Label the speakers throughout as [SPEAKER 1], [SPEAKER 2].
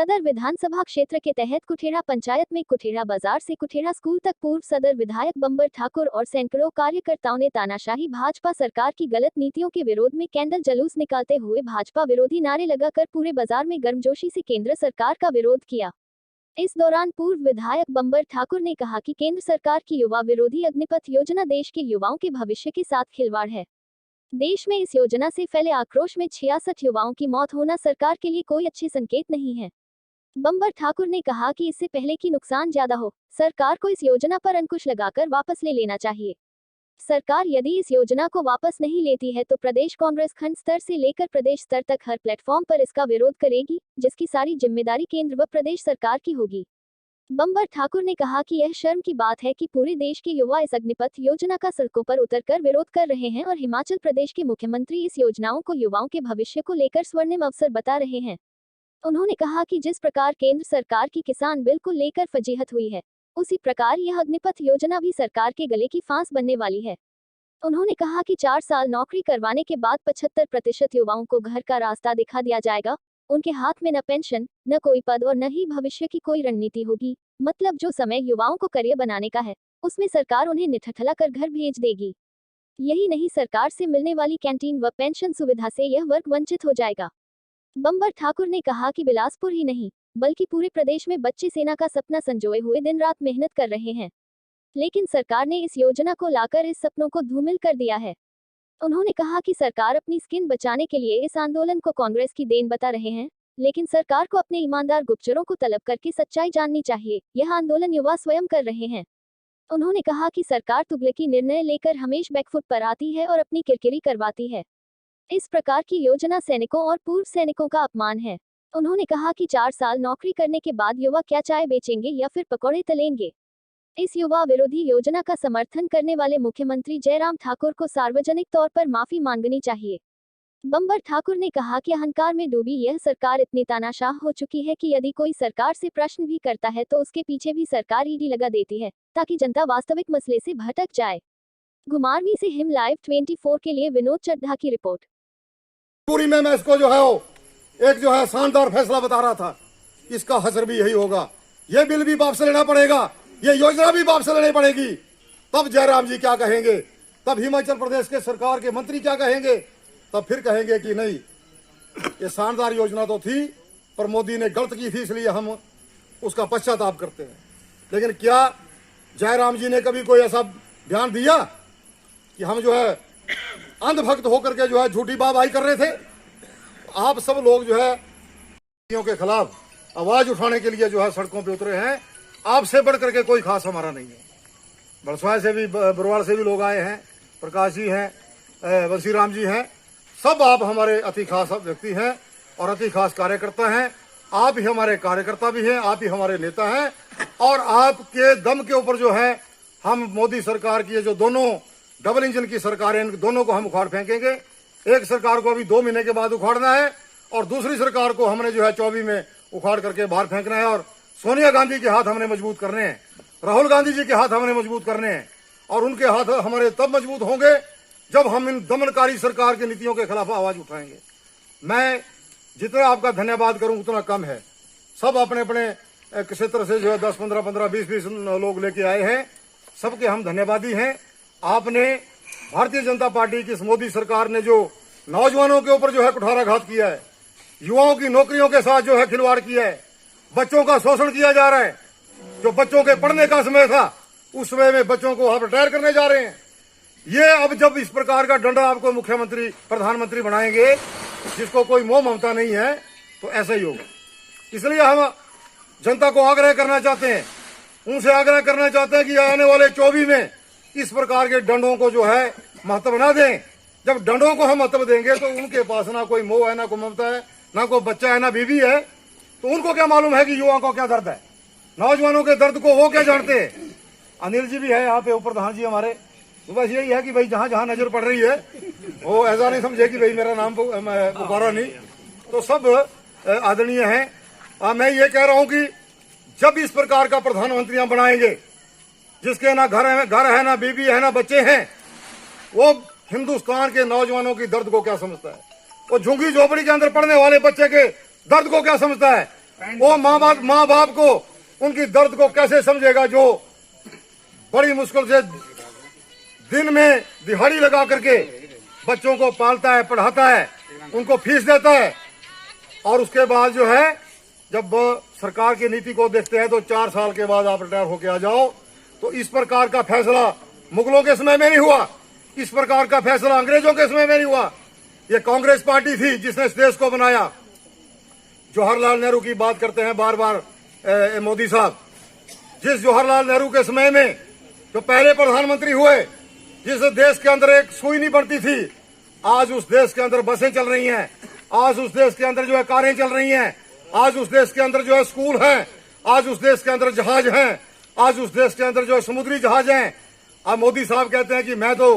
[SPEAKER 1] सदर विधानसभा क्षेत्र के तहत कुठेड़ा पंचायत में कुठेड़ा बाजार से कुठेड़ा स्कूल तक पूर्व सदर विधायक बंबर ठाकुर और सैकड़ों कार्यकर्ताओं ने तानाशाही भाजपा सरकार की गलत नीतियों के विरोध में कैंडल जुलूस निकालते हुए भाजपा विरोधी नारे लगाकर पूरे बाजार में गर्मजोशी से केंद्र सरकार का विरोध किया। इस दौरान पूर्व विधायक बंबर ठाकुर ने कहा कि केंद्र सरकार की युवा विरोधी अग्निपथ योजना देश के युवाओं के भविष्य के साथ खिलवाड़ है। देश में इस योजना से फैले आक्रोश में 66 युवाओं की मौत होना सरकार के लिए कोई अच्छे संकेत नहीं है। बंबर ठाकुर ने कहा कि इससे पहले कि नुकसान ज्यादा हो, सरकार को इस योजना पर अंकुश लगाकर वापस ले लेना चाहिए। सरकार यदि इस योजना को वापस नहीं लेती है तो प्रदेश कांग्रेस खंड स्तर से लेकर प्रदेश स्तर तक हर प्लेटफॉर्म पर इसका विरोध करेगी, जिसकी सारी जिम्मेदारी केंद्र व प्रदेश सरकार की होगी। बंबर ठाकुर ने कहा कि यह शर्म की बात है कि पूरे देश के युवा इस अग्निपथ योजना का सड़कों पर उतरकर विरोध कर रहे हैं और हिमाचल प्रदेश के मुख्यमंत्री इस योजनाओं को युवाओं के भविष्य को लेकर स्वर्णिम अवसर बता रहे हैं। उन्होंने कहा कि जिस प्रकार केंद्र सरकार की किसान बिल को लेकर फजीहत हुई है, उसी प्रकार यह अग्निपथ योजना भी सरकार के गले की फांस बनने वाली है। उन्होंने कहा कि 4 साल नौकरी करवाने के बाद 75% युवाओं को घर का रास्ता दिखा दिया जाएगा। उनके हाथ में न पेंशन, न कोई पद और न ही भविष्य की कोई रणनीति होगी। मतलब जो समय युवाओं को करियर बनाने का है, उसमें सरकार उन्हें निठठला कर घर भेज देगी। यही नहीं, सरकार से मिलने वाली कैंटीन व पेंशन सुविधा से यह वर्ग वंचित हो जाएगा। बंबर ठाकुर ने कहा कि बिलासपुर ही नहीं बल्कि पूरे प्रदेश में बच्चे सेना का सपना संजोए हुए दिन रात मेहनत कर रहे हैं, लेकिन सरकार ने इस योजना को लाकर इस सपनों को धूमिल कर दिया है। उन्होंने कहा कि सरकार अपनी स्किन बचाने के लिए इस आंदोलन को कांग्रेस की देन बता रहे हैं, लेकिन सरकार को अपने ईमानदार गुप्तचरों को तलब करके सच्चाई जाननी चाहिए। यह आंदोलन युवा स्वयं कर रहे हैं। उन्होंने कहा कि सरकार तुगलकी निर्णय लेकर हमेशा बैकफुट पर आती है और अपनी किरकिरी करवाती है। इस प्रकार की योजना सैनिकों और पूर्व सैनिकों का अपमान है। उन्होंने कहा कि 4 साल नौकरी करने के बाद युवा क्या चाय बेचेंगे या फिर पकौड़े तलेंगे। इस युवा विरोधी योजना का समर्थन करने वाले मुख्यमंत्री जयराम ठाकुर को सार्वजनिक तौर पर माफी मांगनी चाहिए। बंबर ठाकुर ने कहा कि अहंकार में डूबी यह सरकार इतनी तानाशाह हो चुकी है कि यदि कोई सरकार से प्रश्न भी करता है तो उसके पीछे भी सरकार ईडी लगा देती है, ताकि जनता वास्तविक मसले से भटक जाए। घुमारवीं से हिम लाइव 24 के लिए विनोद चड्ढा की रिपोर्ट।
[SPEAKER 2] पूरी में मैं इसको जो है एक जो है शानदार फैसला बता रहा था, इसका हसर भी यही होगा। ये बिल भी वापस लेना पड़ेगा, ये योजना भी वापस लेनी पड़ेगी। तब जयराम जी क्या कहेंगे, तब हिमाचल प्रदेश के सरकार के मंत्री क्या कहेंगे, तब फिर कहेंगे कि नहीं ये शानदार योजना तो थी पर मोदी ने गलत की थी, इसलिए हम उसका पश्चाताप करते हैं। लेकिन क्या जयराम जी ने कभी कोई ऐसा ध्यान दिया कि हम जो है अंधभक्त होकर के जो है झूठी वाहवाही कर रहे थे? आप सब लोग जो है के खिलाफ आवाज उठाने के लिए जो है सड़कों पे उतरे हैं। आपसे बढ़ करके कोई खास हमारा नहीं है। बड़सवाय से भी, बरवाड़ से भी लोग आए हैं, प्रकाश जी हैं, बंसीराम जी हैं, सब आप हमारे अति खास व्यक्ति हैं और अति खास कार्यकर्ता हैं। आप ही हमारे कार्यकर्ता भी हैं, आप ही हमारे नेता हैं और आपके दम के ऊपर जो है हम मोदी सरकार की जो दोनों डबल इंजन की सरकार है, इन दोनों को हम उखाड़ फेंकेंगे। एक सरकार को अभी 2 महीने के बाद उखाड़ना है और दूसरी सरकार को हमने जो है 24 में उखाड़ करके बाहर फेंकना है। और सोनिया गांधी के हाथ हमने मजबूत करने हैं, राहुल गांधी जी के हाथ हमने मजबूत करने हैं और उनके हाथ हमारे तब मजबूत होंगे जब हम इन दमनकारी सरकार की नीतियों के खिलाफ आवाज उठाएंगे। मैं जितना आपका धन्यवाद करूं उतना कम है। सब अपने अपने क्षेत्र से जो है 10, 15, 20 लोग लेके आए हैं, सबके हम धन्यवादी हैं। आपने भारतीय जनता पार्टी की इस मोदी सरकार ने जो नौजवानों के ऊपर जो है कुठाराघात किया है, युवाओं की नौकरियों के साथ जो है खिलवाड़ किया है, बच्चों का शोषण किया जा रहा है। जो बच्चों के पढ़ने का समय था उस समय में बच्चों को आप रिटायर करने जा रहे हैं। ये अब जब इस प्रकार का डंडा आपको मुख्यमंत्री प्रधानमंत्री बनाएंगे जिसको कोई मोह ममता नहीं है तो ऐसा ही होगा। इसलिए हम जनता को आग्रह करना चाहते हैं, उनसे आग्रह करना चाहते हैं कि आने वाले 24 में इस प्रकार के डंडों को जो है महत्व ना दें। जब डंडों को हम महत्व देंगे तो उनके पास ना कोई मोह है, ना कोई ममता है, ना कोई बच्चा है, ना बीवी है, तो उनको क्या मालूम है कि युवाओं को क्या दर्द है, नौजवानों के दर्द को वो क्या जानते हैं। अनिल जी भी है यहाँ पे, ऊपर प्रधान जी हमारे। तो बस यही है कि भाई जहां जहां नजर पड़ रही है वो ऐसा नहीं समझे कि भाई मेरा नाम पुकारा नहीं। तो सब आदरणीय हैं। मैं ये कह रहा हूं कि जब इस प्रकार का प्रधानमंत्री हम बनाएंगे जिसके ना घर है, ना बीबी है, ना बच्चे हैं, वो हिंदुस्तान के नौजवानों की दर्द को क्या समझता है? वो झुग्गी झोपड़ी के अंदर पढ़ने वाले बच्चे के दर्द को क्या समझता है? वो माँ बाप को उनकी दर्द को कैसे समझेगा, जो बड़ी मुश्किल से दिन में दिहाड़ी लगा करके बच्चों को पालता है, पढ़ाता है, उनको फीस देता है, और उसके बाद जो है जब सरकार की नीति को देखते हैं तो 4 साल के बाद आप रिटायर होके आ जाओ। तो इस प्रकार का फैसला मुगलों के समय में नहीं हुआ, इस प्रकार का फैसला अंग्रेजों के समय में नहीं हुआ। ये कांग्रेस पार्टी थी जिसने इस देश को बनाया। जवाहरलाल नेहरू की बात करते हैं बार बार मोदी साहब। जिस जवाहरलाल नेहरू के समय में जो पहले प्रधानमंत्री हुए, जिस देश के अंदर एक सुई नहीं बढ़ती थी, आज उस देश के अंदर बसें चल रही हैं, आज उस देश के अंदर जो है कारें चल रही हैं, आज उस देश के अंदर जो है स्कूल हैं, आज उस देश के अंदर जहाज हैं, आज उस देश के अंदर जो है समुद्री जहाज हैं। अब मोदी साहब कहते हैं कि मैं तो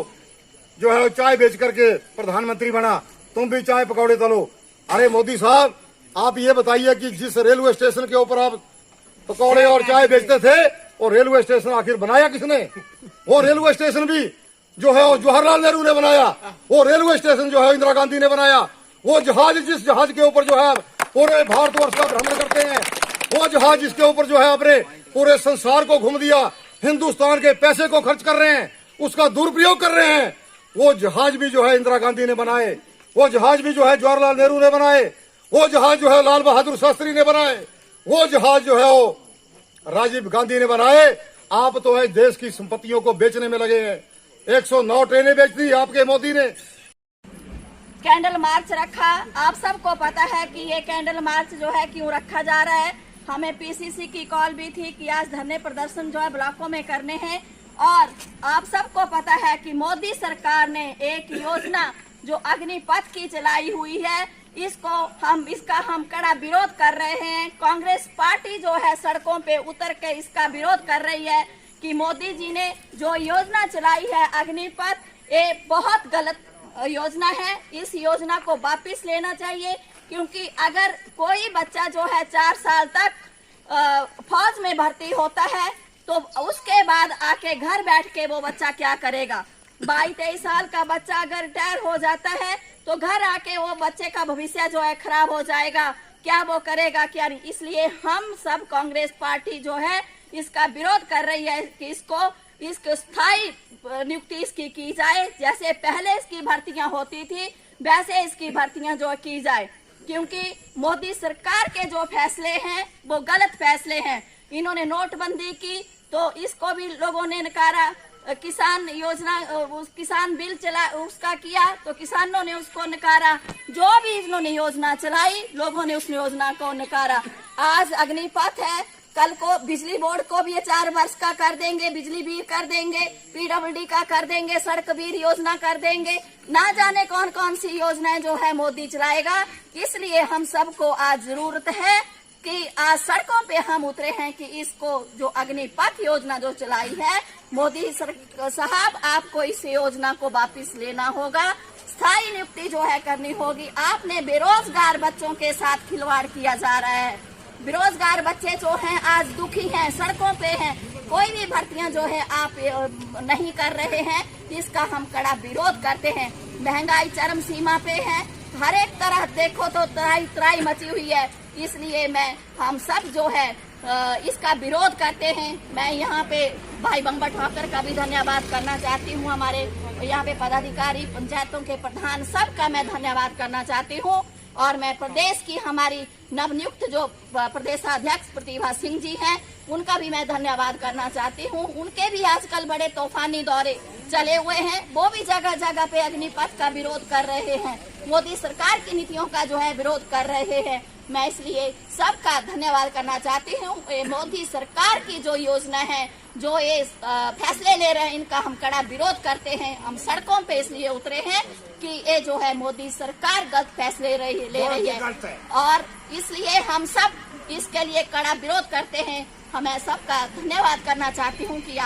[SPEAKER 2] जो है चाय बेच करके प्रधानमंत्री बना, तुम भी चाय पकौड़े तलो। अरे मोदी साहब, आप ये बताइए कि जिस रेलवे स्टेशन के ऊपर आप पकौड़े और चाय बेचते थे, वो रेलवे स्टेशन आखिर बनाया किसने? वो रेलवे स्टेशन भी जो है वो जवाहरलाल नेहरू ने बनाया, वो रेलवे स्टेशन जो है इंदिरा गांधी ने बनाया। वो जहाज, जिस जहाज के ऊपर जो है पूरे भारतवर्ष का भ्रमण करते हैं, वो जहाज जिसके ऊपर जो है अपने पूरे संसार को घूम दिया, हिंदुस्तान के पैसे को खर्च कर रहे हैं, उसका दुरुपयोग कर रहे हैं, वो जहाज भी जो है इंदिरा गांधी ने बनाए, वो जहाज भी जो है जवाहरलाल नेहरू ने बनाए, वो जहाज जो है लाल बहादुर शास्त्री ने बनाए, वो जहाज जो है वो राजीव गांधी ने बनाए। आप तो है देश की संपत्तियों को बेचने में लगे हैं। 109 ट्रेनें बेच दी आपके मोदी ने।
[SPEAKER 3] कैंडल मार्च रखा, आप सबको पता है कि ये कैंडल मार्च जो है क्यों रखा जा रहा है। हमें पीसीसी की कॉल भी थी कि आज धरने प्रदर्शन जो है ब्लॉकों में करने हैं, और आप सबको पता है कि मोदी सरकार ने एक योजना जो अग्निपथ की चलाई हुई है, इसका हम कड़ा विरोध कर रहे हैं। कांग्रेस पार्टी जो है सड़कों पे उतर के इसका विरोध कर रही है कि मोदी जी ने जो योजना चलाई है अग्निपथ, ये बहुत गलत योजना है। इस योजना को वापस लेना चाहिए, क्योंकि अगर कोई बच्चा जो है 4 साल तक फौज में भर्ती होता है तो उसके बाद आके घर बैठ के वो बच्चा क्या करेगा? 22-23 साल का बच्चा अगर रिटायर हो जाता है तो घर आके वो बच्चे का भविष्य जो है खराब हो जाएगा, क्या वो करेगा क्या नहीं। इसलिए हम सब कांग्रेस पार्टी जो है इसका विरोध कर रही है कि इसको स्थायी नियुक्ति इसकी की जाए। जैसे पहले इसकी भर्तियां होती थी वैसे इसकी भर्तियां जो की जाए, क्योंकि मोदी सरकार के जो फैसले हैं वो गलत फैसले हैं। इन्होंने नोटबंदी की तो इसको भी लोगों ने नकारा, किसान योजना किसान बिल चला उसका किया तो किसानों ने उसको नकारा। जो भी इन्होंने योजना चलाई लोगों ने उस योजना को नकारा। आज अग्निपथ है, कल को बिजली बोर्ड को भी ये 4 वर्ष का कर देंगे, बिजली बिल कर देंगे, पीडब्ल्यूडी का कर देंगे, सड़क बिल योजना कर देंगे, ना जाने कौन कौन सी योजनाएं जो है मोदी चलाएगा। इसलिए हम सबको आज जरूरत है कि आज सड़कों पे हम उतरे हैं कि इसको जो अग्निपथ योजना जो चलाई है मोदी साहब, आपको इस योजना को वापस लेना होगा, स्थायी नियुक्ति जो है करनी होगी। आपने बेरोजगार बच्चों के साथ खिलवाड़ किया जा रहा है। बेरोजगार बच्चे जो हैं आज दुखी हैं, सड़कों पे हैं, कोई भी भर्तियां जो है आप नहीं कर रहे हैं, इसका हम कड़ा विरोध करते हैं। महंगाई चरम सीमा पे है, हर एक तरह देखो तो तराई मची हुई है। इसलिए हम सब जो है इसका विरोध करते हैं। मैं यहाँ पे भाई बंबर ठाकर का भी धन्यवाद करना चाहती हूँ, हमारे यहाँ पे पदाधिकारी, पंचायतों के प्रधान, सबका मैं धन्यवाद करना चाहती हूँ। और मैं प्रदेश की हमारी नवनियुक्त जो प्रदेशाध्यक्ष प्रतिभा सिंह जी हैं उनका भी मैं धन्यवाद करना चाहती हूँ। उनके भी आजकल बड़े तूफानी दौरे चले हुए हैं, वो भी जगह जगह पे अग्निपथ का विरोध कर रहे हैं, मोदी सरकार की नीतियों का जो है विरोध कर रहे हैं। मैं इसलिए सबका धन्यवाद करना चाहती हूँ। मोदी सरकार की जो योजना है, जो ये फैसले ले रहे हैं, इनका हम कड़ा विरोध करते हैं। हम सड़कों पे इसलिए उतरे हैं कि ये जो है मोदी सरकार गलत फैसले ले रही है, और इसलिए हम सब इसके लिए कड़ा विरोध करते हैं। मैं सबका धन्यवाद करना चाहती हूँ कि आप